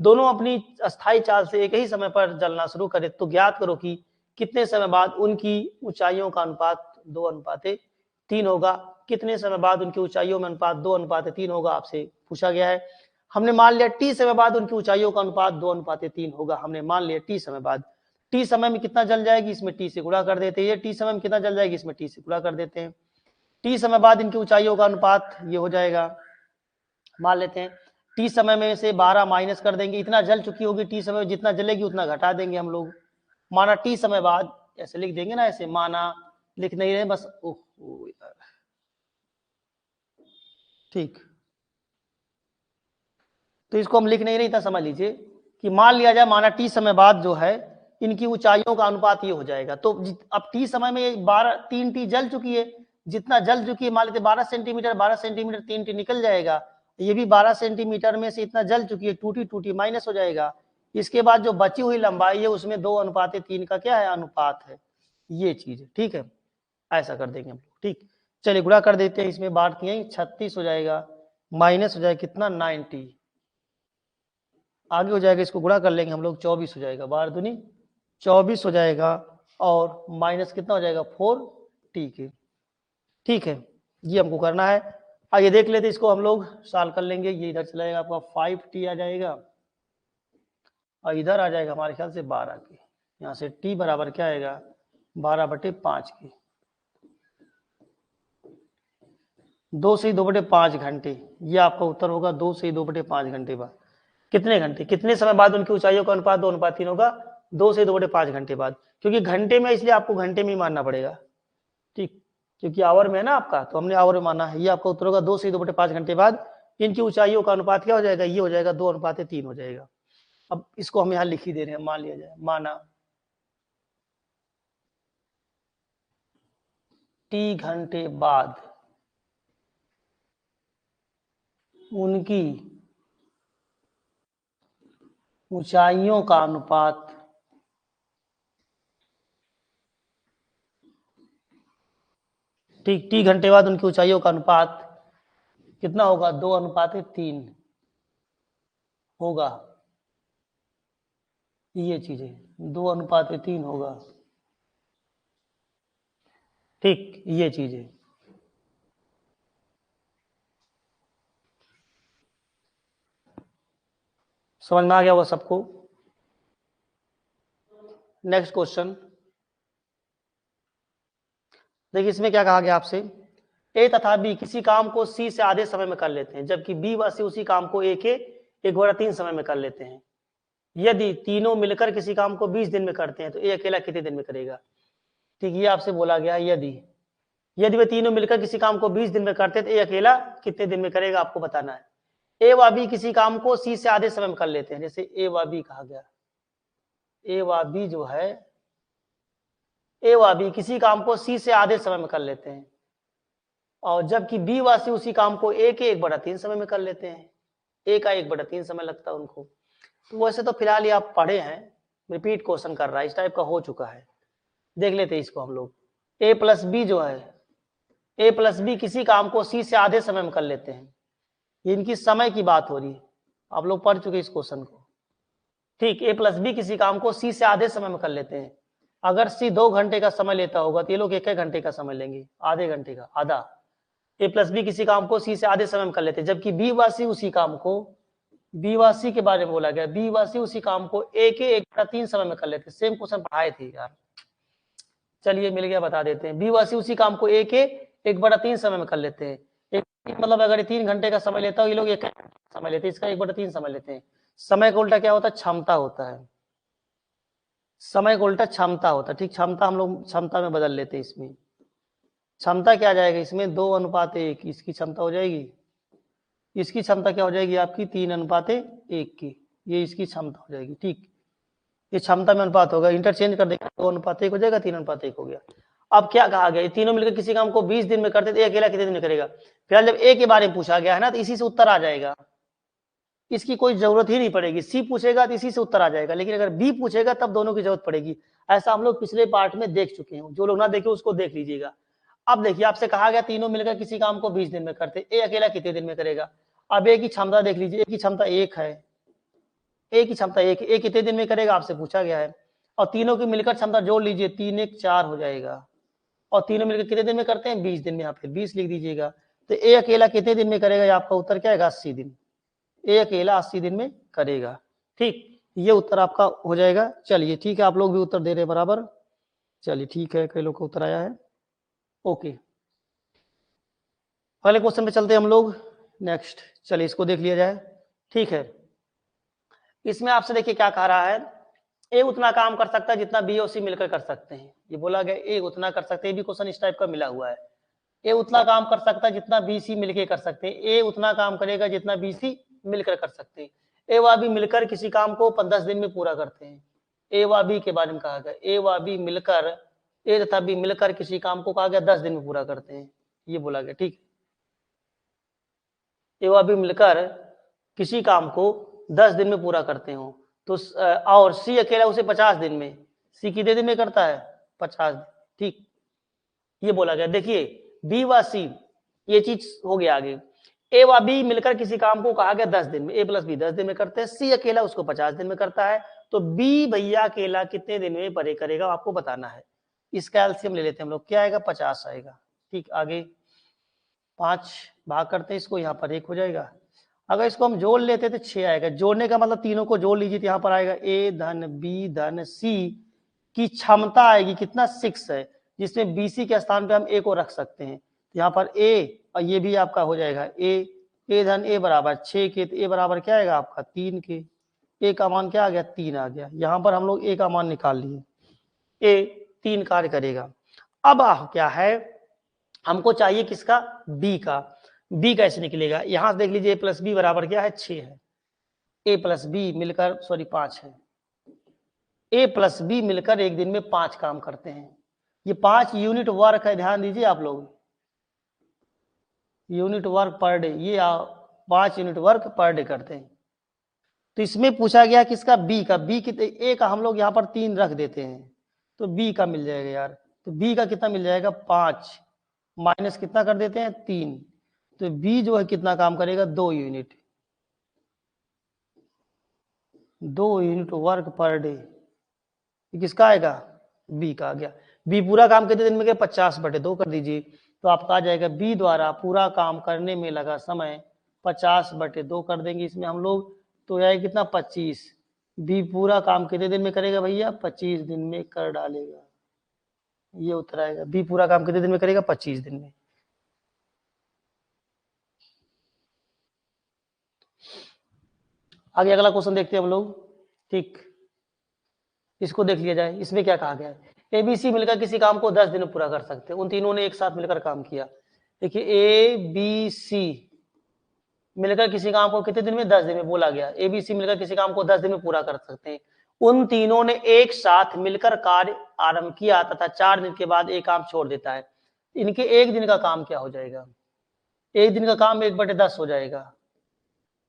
दोनों अपनी अस्थायी चाल से एक ही समय पर जलना शुरू करें तो ज्ञात करो कि कितने समय बाद उनकी ऊंचाइयों का अनुपात 2:3 होगा। कितने समय बाद उनकी ऊंचाइयों में अनुपात 2:3 होगा, आपसे पूछा गया है। हमने मान लिया टी समय बाद उनकी ऊंचाइयों का अनुपात 2:3 होगा। हमने मान लिया टी समय बाद, टी समय में कितना जल जाएगी? इसमें टी से गुणा कर देते हैं। ये टी समय में कितना जल जाएगी? इसमें टी से गुणा कर देते हैं। टी समय बाद इनकी ऊंचाइयों का अनुपात ये हो जाएगा, मान लेते हैं टी समय में से 12 माइनस कर देंगे, इतना जल चुकी होगी टी समय में, जितना जलेगी उतना घटा देंगे हम लोग। माना टी समय बाद, ऐसे लिख देंगे ना, ऐसे माना लिख नहीं रहे बस, ओह यार। ठीक, तो इसको हम लिख नहीं रहे था, समझ लीजिए कि मान लिया जाए माना टी समय बाद जो है इनकी ऊंचाइयों का अनुपात ये हो जाएगा। तो अब टी समय में 3 टी जल चुकी है, जितना जल चुकी है मान लेते 12 सेंटीमीटर, 12 सेंटीमीटर 3 टी निकल जाएगा। ये भी 12 सेंटीमीटर में से इतना जल चुकी है, टूटी माइनस हो जाएगा। इसके बाद जो बची हुई लंबाई है उसमें 2:3 का क्या है? अनुपात है, ये चीज है। ठीक है, ऐसा कर देंगे हम लोग। ठीक, चलिए गुणा कर देते हैं, इसमें बात किए 36 हो जाएगा, माइनस हो जाएगा कितना? 90, आगे हो जाएगा, इसको गुणा कर लेंगे हम लोग, 24 हो जाएगा, 12 दूनी 24 हो जाएगा। और माइनस कितना हो जाएगा 4t के। ठीक है, ये हमको करना है। आइए देख लेते इसको हम लोग सॉल्व कर लेंगे। ये इधर चला जाएगा आपका 5t आ जाएगा और इधर आ जाएगा हमारे ख्याल से 12 के। यहाँ से t बराबर क्या आएगा 12/5 के। 2 से 2/5 घंटे, ये आपका उत्तर होगा। 2 से 2/5 घंटे बाद। कितने घंटे, कितने समय बाद उनकी ऊंचाइयों का अनुपात 2:3 होगा? 2 से 2/5 घंटे बाद, क्योंकि घंटे में, इसलिए आपको घंटे में ही मानना पड़ेगा। ठीक, क्योंकि आवर में है ना आपका, तो हमने आवर में माना है। ये आपका उत्तर होगा 2 से 2/5 घंटे बाद इनकी ऊंचाइयों का अनुपात क्या हो जाएगा, ये हो जाएगा 2:3 हो जाएगा। अब इसको हम यहाँ लिख ही दे रहे हैं, मान लिया जाए, माना t घंटे बाद उनकी ऊंचाइयों का अनुपात ठीक, t घंटे बाद उनकी ऊंचाइयों का अनुपात कितना होगा? 2:3 होगा। ये चीजें 2:3 होगा। ठीक, ये चीजें समझ में आ गया होगा सबको। नेक्स्ट क्वेश्चन देखिए, इसमें क्या कहा गया आपसे, ए तथा बी किसी काम को सी से आधे समय में कर लेते हैं, जबकि बी व सी उसी काम को ए के 1/3 समय में कर लेते हैं। यदि तीनों मिलकर किसी काम को 20 दिन में करते हैं तो ए अकेला कितने दिन में करेगा? ठीक, ये आपसे बोला गया, यदि वे तीनों मिलकर किसी काम को 20 दिन में करते हैं तो ए अकेला कितने दिन में करेगा, आपको बताना है। ए व बी किसी काम को सी से आधे समय में कर लेते हैं, जैसे ए व बी कहा गया, ए व बी जो है, ए व बी किसी काम को सी से आधे समय में कर लेते हैं, और जबकि बी व सी उसी काम को ए के 1/3 समय में कर लेते हैं। ए का 1/3 समय लगता है उनको। तो वैसे तो फिलहाल ये आप पढ़े हैं, रिपीट क्वेश्चन कर रहा है, इस टाइप का हो चुका है। देख लेते हैं इसको हम लोग। ए प्लस बी जो है, ए प्लस बी किसी काम को सी से आधे समय में कर लेते हैं। ये इनकी समय की बात हो रही है, आप लोग पढ़ चुके इस क्वेश्चन को। ठीक, ए प्लस बी किसी काम को सी से आधे समय में कर लेते हैं। अगर सी 2 घंटे का समय लेता होगा तो ये लोग 1 घंटे का समय लेंगे, आधे घंटे का, आधा। ए प्लस बी किसी काम को सी से आधे समय में कर लेते हैं, जबकि बी व सी उसी काम को, बी व सी के बारे में बोला गया, बी व सी उसी काम को ए के 1/3 समय में कर लेते हैं। सेम क्वेश्चन पढ़ाए थे यार, चलिए मिल गया, बता देते हैं। बी व सी उसी काम को ए के 1/3 समय में कर लेते हैं। मतलब अगर 3 घंटे का समय लेता हो, ये लोग 1 समय लेते हैं, इसका 1/3 समय लेते हैं। समय का उल्टा क्या होता है? क्षमता होता है। समय का उल्टा क्षमता होता है। ठीक, क्षमता हम लोग क्षमता में बदल लेते हैं। इसमें क्षमता क्या आ जाएगा, इसमें 2:1, इसकी क्षमता हो जाएगी, इसकी क्षमता क्या हो जाएगी आपकी 3:1 की, ये इसकी क्षमता हो जाएगी। ठीक, ये क्षमता में अनुपात होगा, इंटरचेंज कर देगा, 2:1 हो जाएगा, 3:1 हो गया। अब क्या कहा गया, ये तीनों मिलकर किसी काम को 20 दिन में करते थे, अकेला कितने दिन में करेगा? फिलहाल जब ए के बारे में पूछा गया है ना, तो इसी से उत्तर आ जाएगा, इसकी कोई जरूरत ही नहीं पड़ेगी। सी पूछेगा तो इसी से उत्तर आ जाएगा, लेकिन अगर बी पूछेगा तब दोनों की जरूरत पड़ेगी। ऐसा हम लोग पिछले पार्ट में देख चुके हैं, जो लोग ना देखे उसको देख लीजिएगा। अब देखिए, आपसे कहा गया तीनों मिलकर किसी काम को 20 दिन में करते, ए अकेला कितने दिन में करेगा? अब ए की क्षमता देख लीजिए, ए की क्षमता 1 है, ए की क्षमता 1, ए कितने दिन में करेगा आपसे पूछा गया है। और तीनों की मिलकर क्षमता जोड़ लीजिए, 3 1 4 हो जाएगा। और तीनों मिलकर कितने दिन में करते हैं? 20 दिन में। यहाँ पे 20 लिख दीजिएगा। तो ए अकेला कितने दिन में करेगा? आपका उत्तर क्या आएगा? 80 दिन। ए अकेला 80 दिन में करेगा। ठीक, ये उत्तर आपका हो जाएगा। चलिए ठीक है, आप लोग भी उत्तर दे रहे हैं बराबर। चलिए ठीक है, कई लोग का उत्तर आया है। ओके, अगले क्वेश्चन पे चलते हैं हम लोग। नेक्स्ट, चलिए इसको देख लिया जाए। ठीक है, इसमें आपसे देखिए क्या कह रहा है, ए उतना काम कर सकता है जितना बी और सी मिलकर कर सकते हैं। ये बोला गया ए उतना कर सकते हैं, भी क्वेश्चन इस टाइप का मिला हुआ है। ए उतना काम कर सकता है जितना बी सी मिलकर कर सकते हैं। ए उतना काम करेगा जितना बी सी मिलकर कर सकते हैं। ए व बी मिलकर किसी काम को 10 दिन में पूरा करते हैं। ए व बी के बारे में कहा गया, ए व बी मिलकर, ए तथा बी मिलकर किसी काम को कहा गया 10 दिन में पूरा करते हैं, ये बोला गया। ठीक, ए व बी मिलकर किसी काम को 10 दिन में पूरा करते हो, तो और सी अकेला उसे 50 दिन में, सी कितने दिन में करता है? 50 दिन। ठीक, ये बोला गया। देखिए बी व सी, ये चीज हो गया आगे। ए व बी मिलकर किसी काम को कहा गया 10 दिन में, ए प्लस बी 10 दिन में करते हैं, सी अकेला उसको 50 दिन में करता है। तो बी भैया अकेला कितने दिन में परे करेगा, आपको बताना है। इसका एलसीएम ले लेते हैं हम लोग, क्या आएगा 50 आएगा। ठीक, आगे 5 भाग करते हैं इसको, यहाँ पर 1 हो जाएगा। अगर इसको हम जोड़ लेते तो 6 आएगा। जोड़ने का मतलब तीनों को जोड़ लीजिए तो यहाँ पर आएगा ए धन बी धन सी की क्षमता आएगी कितना 6 है, जिसमें बीसी के स्थान पे हम ए को रख सकते हैं। तो यहाँ पर ए और ये भी आपका हो जाएगा ए धन ए बराबर 6 के, तो ए बराबर क्या आएगा आपका 3 के। ए का मान क्या आ गया 3 आ गया। यहाँ पर हम लोग ए का मान निकाल लिए, ए 3 कार्य करेगा। अब क्या है, हमको चाहिए किसका, बी का। बी कैसे निकलेगा, यहां से देख लीजिए, ए प्लस बी बराबर क्या है 6 है। ए प्लस बी मिलकर 5 है। ए प्लस बी मिलकर एक दिन में 5 काम करते हैं। ये 5 यूनिट वर्क है, ध्यान दीजिए आप लोग, यूनिट वर्क पर डे, ये 5 यूनिट वर्क पर डे करते हैं। तो इसमें पूछा गया किसका, बी का। बी कितने, ए का हम लोग यहाँ पर 3 रख देते हैं, तो बी का मिल जाएगा यार। तो बी का कितना मिल जाएगा 5 माइनस कितना कर देते हैं 3, तो बी जो है कितना काम करेगा 2 unit, 2 unit work per day. किसका आएगा, बी का आ गया। बी पूरा काम कितने दिन में गया 50/2 कर दीजिए, तो आपका आ जाएगा बी द्वारा पूरा काम करने में लगा समय 50/2 कर देंगे इसमें हम लोग, तो आएगा कितना 25। बी पूरा काम कितने दिन में करेगा भैया 25 दिन में कर डालेगा, ये उत्तर आएगा। बी पूरा काम कितने दिन में करेगा 25 दिन में। आगे अगला क्वेश्चन देखते हैं हम लोग। ठीक, इसको देख लिया जाए। इसमें क्या कहा गया है, एबीसी मिलकर किसी काम को 10 दिन में पूरा कर सकते हैं। उन तीनों ने एक साथ मिलकर काम किया। देखिए ए बी सी मिलकर किसी काम को कितने दिन में 10 दिन में बोला गया। एबीसी मिलकर किसी काम को 10 दिन में पूरा कर सकते हैं। उन तीनों ने एक साथ मिलकर कार्य आरंभ किया तथा 4 दिन के बाद एक काम छोड़ देता है। इनके एक दिन का काम क्या हो जाएगा, एक दिन का काम 1/10 हो जाएगा।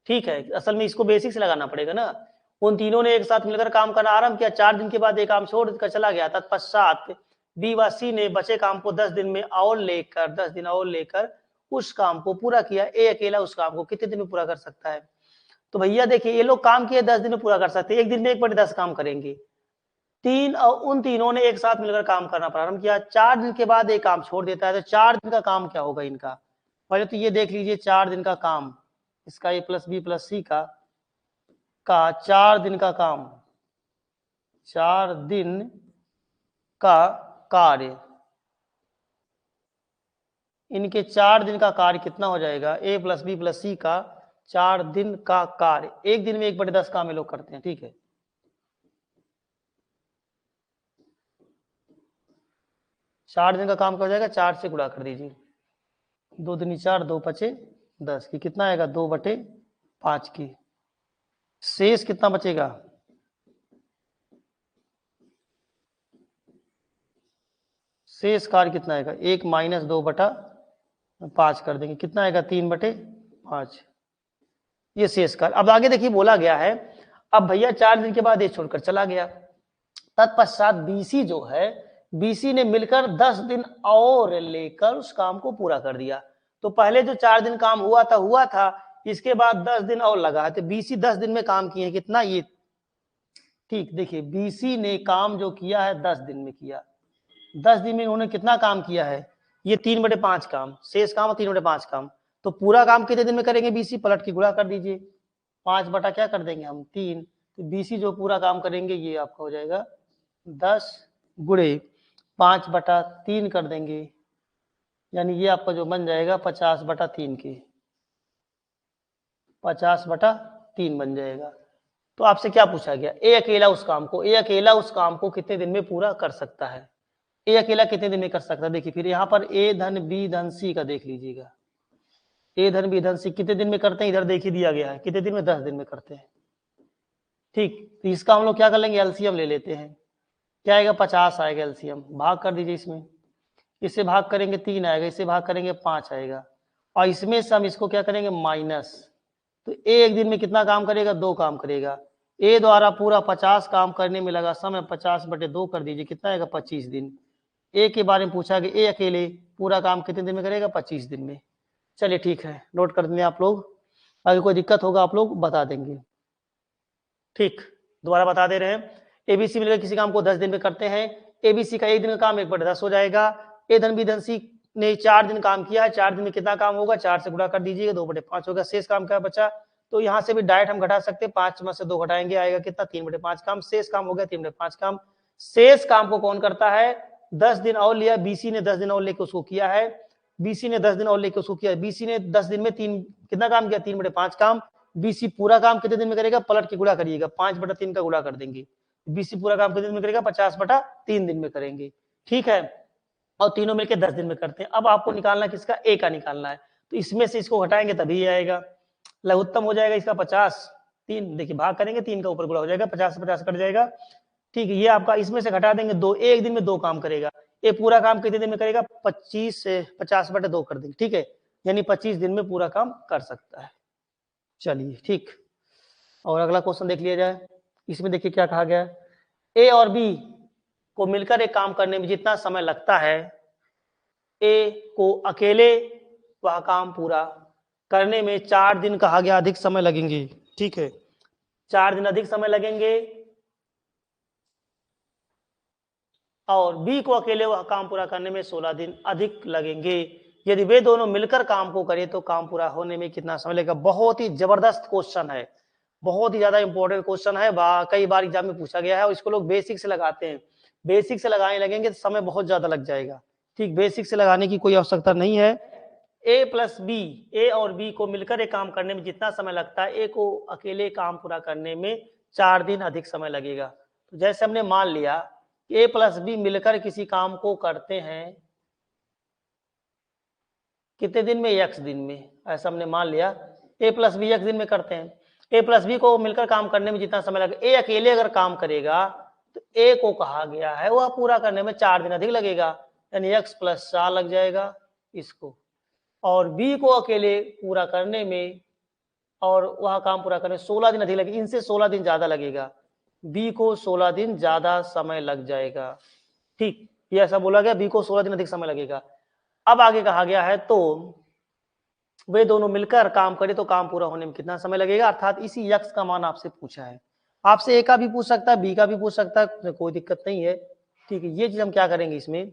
ठीक है, असल में इसको बेसिक से लगाना पड़ेगा ना। उन तीनों ने एक साथ मिलकर काम करना आरंभ किया, 4 दिन के बाद एक काम छोड़ कर चला गया। तत्पश्चात बी व सी ने बचे काम को 10 दिन में और लेकर 10 दिन और लेकर उस काम को पूरा किया। ए अकेला उस काम को कितने दिन में पूरा कर सकता है। तो भैया देखिए, ये लोग काम किए 10 दिन में पूरा कर सकते हैं, एक दिन में 1/10 काम करेंगे। उन तीनों ने एक साथ मिलकर काम करना प्रारंभ किया, 4 दिन के बाद एक काम छोड़ देता है। तो 4 दिन का काम क्या होगा इनका, पहले तो ये देख लीजिए 4 दिन का काम इसका, ए प्लस बी प्लस सी का 4 दिन का काम, 4 दिन का कार्य। इनके 4 दिन का कार्य कितना हो जाएगा, ए प्लस बी प्लस सी का 4 दिन का कार्य। एक दिन में 1/10 काम ये लोग करते हैं। ठीक है, चार दिन का काम क्या हो जाएगा, 4 से गुणा कर दीजिए, 2 दूनी 4, 2 पचे 10 की कितना आएगा 2/5 की। शेष कितना बचेगा, शेष कार्य कितना आएगा 1 माइनस 2/5 कर देंगे, कितना आएगा 3/5, ये शेष कार्य। अब आगे देखिए बोला गया है, अब भैया 4 दिन के बाद ये छोड़कर चला गया। तत्पश्चात बीसी जो है, बीसी ने मिलकर 10 दिन और लेकर उस काम को पूरा कर दिया। तो पहले जो 4 दिन काम हुआ था, इसके बाद 10 दिन और लगा, तो बीसी 10 दिन में काम किए कितना, ये ठीक देखिए, बीसी ने काम जो किया है 10 दिन में किया। 10 दिन में उन्होंने कितना काम किया है, ये 3/5 काम, शेष काम 3/5 काम। तो पूरा काम कितने दिन में करेंगे बीसी, पलट की गुणा कर दीजिए, 5 बटा क्या कर देंगे हम 3। तो बीसी जो पूरा काम करेंगे ये आपका हो जाएगा 10 गुणे 5/3 कर देंगे, यानी ये आपका जो बन जाएगा 50/3 के, 50/3 बन जाएगा। तो आपसे क्या पूछा गया, ए अकेला उस काम को कितने दिन में पूरा कर सकता है। ए अकेला कितने दिन में कर सकता है, देखिए फिर यहाँ पर ए धन बी धन सी का देख लीजिएगा, ए धन बी धन सी कितने दिन में करते हैं, इधर देखिए दिया गया है कितने दिन में, 10 दिन में करते हैं। ठीक, तो इसका हम लोग क्या कर लेंगे, एलसीएम ले लेते हैं, क्या आएगा 50 आएगा एलसीएम, भाग कर दीजिए इसमें, इससे भाग करेंगे 3 आएगा, इससे भाग करेंगे 5 आएगा, और इसमें से हम इसको क्या करेंगे माइनस। तो ए एक दिन में कितना काम करेगा, 2 काम करेगा। ए द्वारा पूरा 50 काम करने में लगा समय 50/2 कर दीजिए, कितना आएगा 25 दिन। ए के बारे में पूछा कि ए अकेले पूरा काम कितने दिन में करेगा, 25 दिन में। चलिए ठीक है, नोट कर देंगे आप लोग, आगे कोई दिक्कत होगा आप लोग बता देंगे। ठीक, दोबारा बता दे रहे हैं, एबीसी मिलकर किसी काम को 10 दिन में करते हैं। ABC का 1 दिन का काम 1/10 हो जाएगा। ए धन बी धन सी ने 4 दिन काम किया है, 4 दिन में कितना काम होगा, 4 से गुणा कर दीजिएगा, 2/5 होगा। शेष काम क्या बचा, तो यहाँ से भी डायरेक्ट हम घटा सकते हैं, 5 में से 2 घटाएंगे, आएगा कितना, 3/5 काम। शेष काम हो गया 3/5 काम। शेष काम को कौन करता है, 10 दिन और लिया, BC ने 10 दिन और लेके उसको किया है, BC ने 10 दिन और लेके उसको किया, BC ने 10 दिन में 3 कितना काम किया, 3/5 काम। BC पूरा काम कितने दिन में करेगा, पलट के गुणा करिएगा, 5/3 का गुणा कर देंगे। BC पूरा काम कितने दिन में करेगा, 50/3 दिन में करेंगे, ठीक है। और तीनों मिलकर 10 दिन में करते हैं। अब आपको निकालना किसका, ए का निकालना है, तो इसमें से इसको घटाएंगे तभी आएगा। लघुत्तम हो जाएगा इसका 50, 3 देखिए भाग करेंगे, 3 का ऊपर गुणा हो जाएगा, 50 से 50 कट जाएगा, ठीक है। ये आपका इसमें से घटा देंगे 2, एक दिन में 2 काम करेगा। ये पूरा काम कितने दिन में करेगा, 25 से 50/2 कर देंगे, ठीक है, यानी 25 दिन में पूरा काम कर सकता है। चलिए ठीक, और अगला क्वेश्चन देख लिया जाए। इसमें देखिए क्या कहा गया है, ए और बी को मिलकर एक काम करने में जितना समय लगता है, ए को अकेले वह काम पूरा करने में 4 दिन कहा गया अधिक समय लगेंगे, ठीक है, 4 दिन अधिक समय लगेंगे। और बी को अकेले वह काम पूरा करने में 16 दिन अधिक लगेंगे। यदि वे दोनों मिलकर काम को करें तो काम पूरा होने में कितना समय लगेगा। बहुत ही जबरदस्त क्वेश्चन है, बहुत ही ज्यादा इंपॉर्टेंट क्वेश्चन है, कई बार एग्जाम में पूछा गया है और इसको लोग बेसिक से लगाते हैं। बेसिक से लगाने लगेंगे तो समय बहुत ज्यादा लग जाएगा, ठीक, बेसिक से लगाने की कोई आवश्यकता नहीं है। ए प्लस बी, ए और बी को मिलकर एक काम करने में जितना समय लगता है, ए को अकेले काम पूरा करने में 4 दिन अधिक समय लगेगा। तो जैसे हमने मान लिया ए प्लस बी मिलकर किसी काम को करते हैं कितने दिन में, x दिन में, ऐसा हमने मान लिया ए प्लस बी x दिन में करते हैं। ए प्लस बी को मिलकर काम करने में जितना समय लगेगा, ए अकेले अगर काम करेगा तो ए को कहा गया है वह पूरा करने में 4 दिन अधिक लगेगा, यानी x + 4 लग जाएगा इसको। और बी को अकेले पूरा करने में और वह काम पूरा करने में 16 दिन अधिक लगेगा, इनसे 16 दिन ज्यादा लगेगा, बी को 16 दिन ज्यादा समय लग जाएगा, ठीक, ये ऐसा बोला गया, बी को 16 दिन अधिक समय लगेगा। अब आगे कहा गया है तो वे दोनों मिलकर काम करें तो काम पूरा होने में कितना समय लगेगा, अर्थात इसी यक्स का मान आपसे पूछा है। आपसे ए का भी पूछ सकता है, बी का भी पूछ सकता है, कोई दिक्कत नहीं है, ठीक है। ये चीज हम क्या करेंगे, इसमें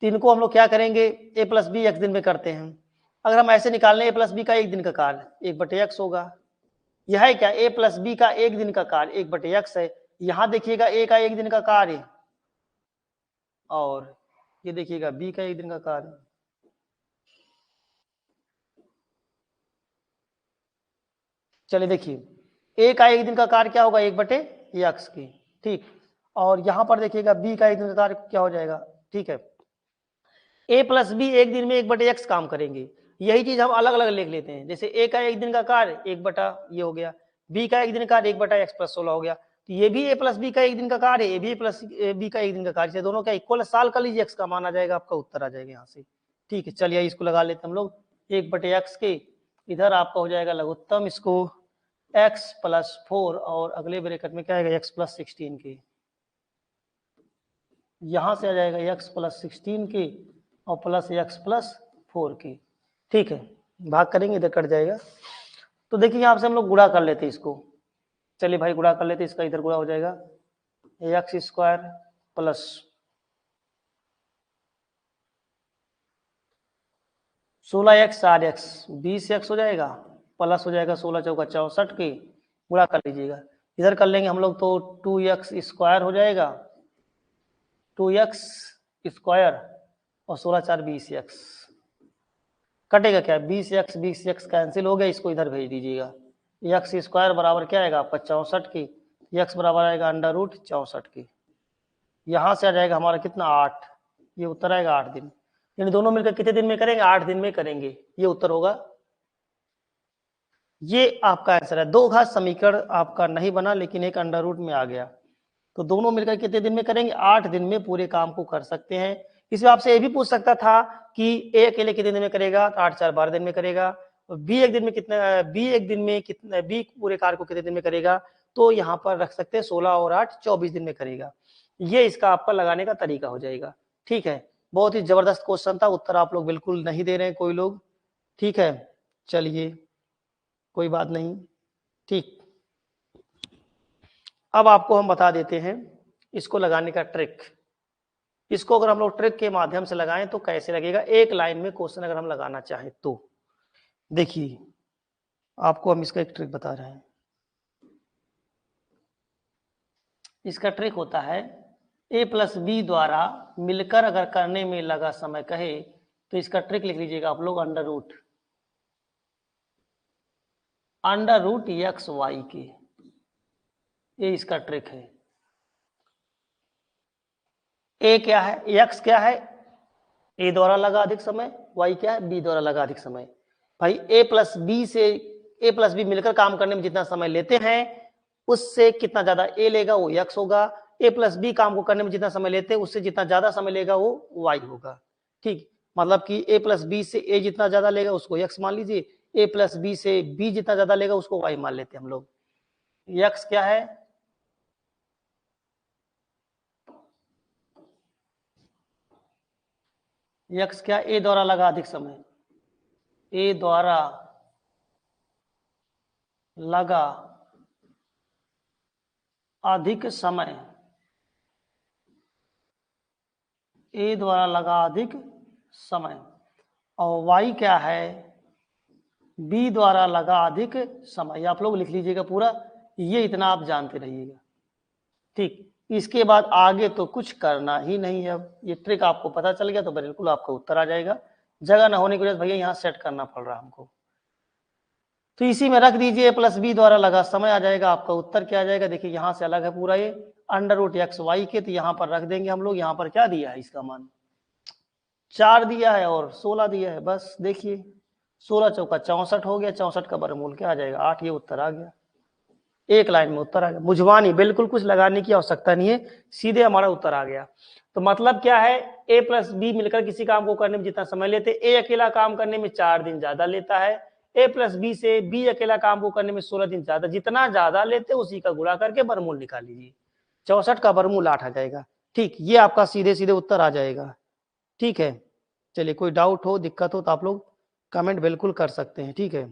तीन को हम लोग क्या करेंगे, ए प्लस बी x दिन में करते हैं। अगर हम ऐसे निकाल लें ए प्लस बी का 1 दिन का कार्य 1/x होगा, यह है क्या, ए प्लस बी का 1 दिन का कार्य 1/x है। यहां देखिएगा ए का 1 दिन का कार्य और ये देखिएगा बी का 1 दिन का कार्य। चलिए देखिए ए का 1 दिन का कार्य क्या होगा, 1/x की, ठीक, और यहां पर देखिएगा बी का 1 दिन का कार्य क्या हो जाएगा, ठीक है। ए प्लस बी 1 दिन में 1/x काम करेंगे, यही चीज हम अलग अलग लिख लेते हैं, जैसे ए का 1 दिन का कार्य 1 ये हो गया, बी का 1 दिन का कार्य 1/x + 16 हो गया, तो ये भी ए प्लस बी का 1 दिन का कार्य है, ये भी ए प्लस बी का 1 दिन का कार्य, दोनों का इक्वल साल का लीजिए, x का मान आ जाएगा, आपका उत्तर आ जाएगा यहाँ से, ठीक है। चलिए इसको लगा लेते हैं हम लोग, 1/x के इधर आपका हो जाएगा लघुत्तम, इसको x + 4 और अगले ब्रैकेट में क्या आएगा x + 16 के, यहां से आ जाएगा x + 16 के और प्लस x + 4 की, ठीक है, भाग करेंगे इधर कट जाएगा। तो देखिए यहाँ से हम लोग गुणा कर लेते हैं इसको, चलिए भाई गुणा कर लेते हैं, इसका इधर गुणा हो जाएगा x² plus 16x 4x 20x हो जाएगा, प्लस हो जाएगा 16 चौका 64 के, गुणा कर लीजिएगा, इधर कर लेंगे हम लोग तो 2x² हो जाएगा, 2x² और 16 4 20x, कटेगा क्या, 20x कैंसिल हो गया, इसको इधर भेज दीजिएगा, x² बराबर क्या आएगा आपका 64 की, x बराबर आएगा √64 की, यहां से आ जाएगा हमारा कितना 8, ये उत्तर आएगा 8 दिन, यानी दोनों मिलकर कितने दिन में करेंगे, 8 दिन में करेंगे, ये उत्तर होगा, ये आपका आंसर है। 2 घात समीकरण आपका नहीं बना लेकिन एक अंडर रूट में आ गया, तो दोनों मिलकर कितने दिन में करेंगे, 8 दिन में पूरे काम को कर सकते हैं। इसमें आपसे ये भी पूछ सकता था कि ए अकेले कितने दिन में करेगा, तो 8 4 12 दिन में करेगा, और बी एक दिन में कितना, बी पूरे कार्य को कितने दिन में करेगा, तो यहाँ पर रख सकते हैं 16 और 8 24 दिन में करेगा। ये इसका आपका लगाने का तरीका हो जाएगा, ठीक है। बहुत ही जबरदस्त क्वेश्चन था, उत्तर आप लोग बिल्कुल नहीं दे रहे हैं कोई लोग, ठीक है, चलिए कोई बात नहीं, ठीक। अब आपको हम बता देते हैं इसको लगाने का ट्रिक। इसको अगर हम लोग ट्रिक के माध्यम से लगाएं तो कैसे लगेगा, एक लाइन में क्वेश्चन अगर हम लगाना चाहें तो देखिए आपको हम इसका एक ट्रिक बता रहे हैं। इसका ट्रिक होता है a प्लस बी द्वारा मिलकर अगर करने में लगा समय कहे तो इसका ट्रिक लिख लीजिएगा आप लोग अंडर रूट एक्स वाई के, ये इसका ट्रिक है। ए क्या है, एक्स क्या है, ए द्वारा लगा अधिक समय, वाई क्या है, बी द्वारा लगा अधिक समय। भाई ए प्लस बी मिलकर काम करने में जितना समय लेते हैं उससे कितना ज्यादा ए लेगा वो एक्स होगा, ए प्लस बी काम को करने में जितना समय लेते हैं उससे जितना ज्यादा समय लेगा वो वाई होगा। ठीक, मतलब कि ए प्लस बी से ए जितना ज्यादा लेगा उसको एक्स मान लीजिए, ए प्लस बी से बी जितना ज्यादा लेगा उसको वाई मान लेते हैं हम लोग। एक्स क्या है, एक्स क्या, ए द्वारा लगा अधिक समय, ए द्वारा लगा अधिक समय, ए द्वारा लगा अधिक समय, और वाई क्या है, बी द्वारा लगा अधिक समय। आप लोग लिख लीजिएगा पूरा, ये इतना आप जानते रहिएगा। ठीक, इसके बाद आगे तो कुछ करना ही नहीं है। अब ये ट्रिक आपको पता चल गया तो बिल्कुल आपका उत्तर आ जाएगा। जगह ना होने की वजह से भैया यहाँ सेट करना पड़ रहा है हमको, तो इसी में रख दीजिए प्लस बी द्वारा लगा समय आ जाएगा। आपका उत्तर क्या आ जाएगा, देखिए यहाँ से अलग है पूरा ये अंडर रूट एक्स वाई के, तो यहाँ पर रख देंगे हम लोग। यहाँ पर क्या दिया है, इसका मान 4 दिया है और 16 दिया है। बस देखिए 16 चौका 64 हो गया, 64 का वर्गमूल क्या आ जाएगा 8, ये उत्तर आ गया। एक लाइन में उत्तर आ गया, मुझवानी बिल्कुल कुछ लगाने की आवश्यकता नहीं है, सीधे हमारा उत्तर आ गया। तो मतलब क्या है, ए प्लस बी मिलकर किसी काम को करने में जितना समय लेते, ए अकेला काम करने में 4 दिन ज्यादा लेता है, ए प्लस बी से बी अकेला काम को करने में 16 दिन ज्यादा, जितना ज्यादा लेते उसी का गुणा करके वर्गमूल निकाल लीजिए, 64 का वर्गमूल 8 आ जाएगा। ठीक, ये आपका सीधे सीधे उत्तर आ जाएगा। ठीक है, चलिए कोई डाउट हो दिक्कत हो तो आप लोग कमेंट बिल्कुल कर सकते हैं। ठीक है।